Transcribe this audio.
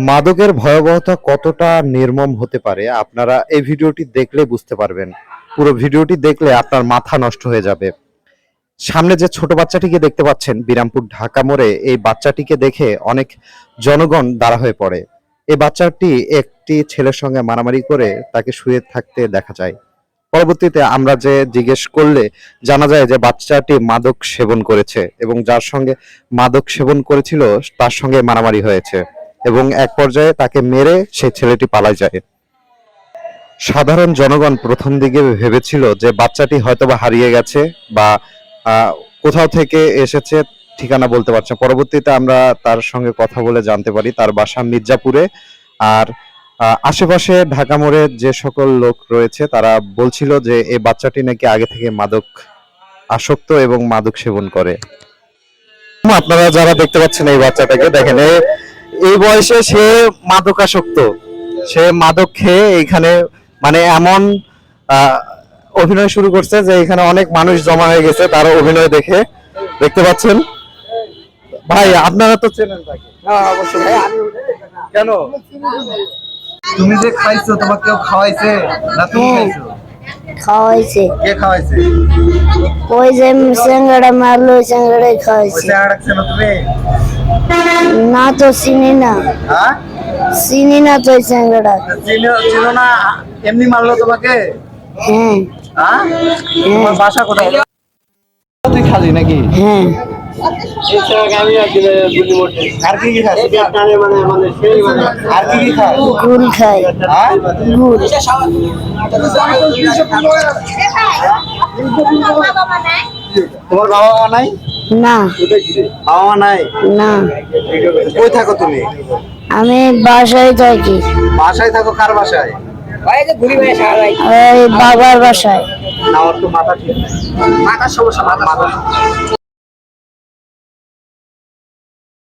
মাদকের ভয়াবহতা কতটা নির্মম হতে পারে আপনারা এই ভিডিওটি দেখলে বুঝতে পারবেন। পুরো ভিডিওটি দেখলে আপনার মাথা নষ্ট হয়ে যাবে। সামনে যে ছোট বাচ্চাটিকে দেখতে পাচ্ছেন বিরামপুর ঢাকা মোড়ে, এই বাচ্চাটিকে দেখে অনেক জনগণ দাঁড়া হয়ে পড়ে। এই বাচ্চাটি একটি ছেলের সঙ্গে মারামারি করে তাকে শুয়ে থাকতে দেখা যায়। পরবর্তীতে আমরা যে জিজ্ঞেস করলে জানা যায় যে বাচ্চাটি মাদক সেবন করেছে এবং যার সঙ্গে মাদক সেবন করেছিল তার সঙ্গে মারামারি হয়েছে এবং এক পর্যায়ে তাকে মেরে সেই ছেলেটি পালায় যায়। সাধারণ জনগণ প্রথম দিকে ভেবেছিল যে বাচ্চাটি হয়তোবা হারিয়ে গেছে বা কোথাও থেকে এসেছে, ঠিকানা বলতে পারছে না। পরবর্তীতে আমরা তার সঙ্গে কথা বলে জানতে পারি তার বাসা মির্জাপুরে। আর আশেপাশে ঢাকা মোড়ে যে সকল লোক রয়েছে তারা বলছিল যে এই বাচ্চাটি নাকি আগে থেকে মাদক আসক্ত এবং মাদক সেবন করে। আপনারা যারা দেখতে পাচ্ছেন এই বাচ্চাটাকে দেখেন, এই বয়সে সে মাদকাসক্ত, সে মাদক খেয়ে এখানে মানে এমন আহ, অভিনয় শুরু করছে যে এখানে অনেক মানুষ জমা হয়ে গেছে তার অভিনয় দেখে। দেখতে পাচ্ছেন ভাই, আপনারা তো চেনেন তাকে। হ্যাঁ অবশ্যই ভাই। কেন তুমি যে খাইছো, তোমাকে কেউ খাওয়াইছে না তুমি খাইছো? খাওয়াইছে। কে খাওয়াইছে? ওই যে সিঙ্গাড়া মারলো, সিঙ্গাড়াই ওই খাওয়াইছে। চেহারা রাখছে না তুমি? না তো চিনি না, হ্যাঁ, চিনি না তো ওই সিঙ্গাড়া। চিনো চিনো না, এমনি মারলো তোমাকে? হ্যাঁ হ্যাঁ, তোমার বাসা কোথায়? তুই খালি নাকি? হ্যাঁ আর কি কি খাস? আর কি কি খাস? গুল খাই, হ্যাঁ? গুল। তোমার বাবা মা নাই? না বাবা মা নাই? না, কই থাকো তুমি? আমি বাসায় থাকি, বাসায় থাকো? কার বাসায়? ওই বাবার বাসায়। না, ওর তো মাথা ঠিক নাই। মাথার সমস্যা, মাথা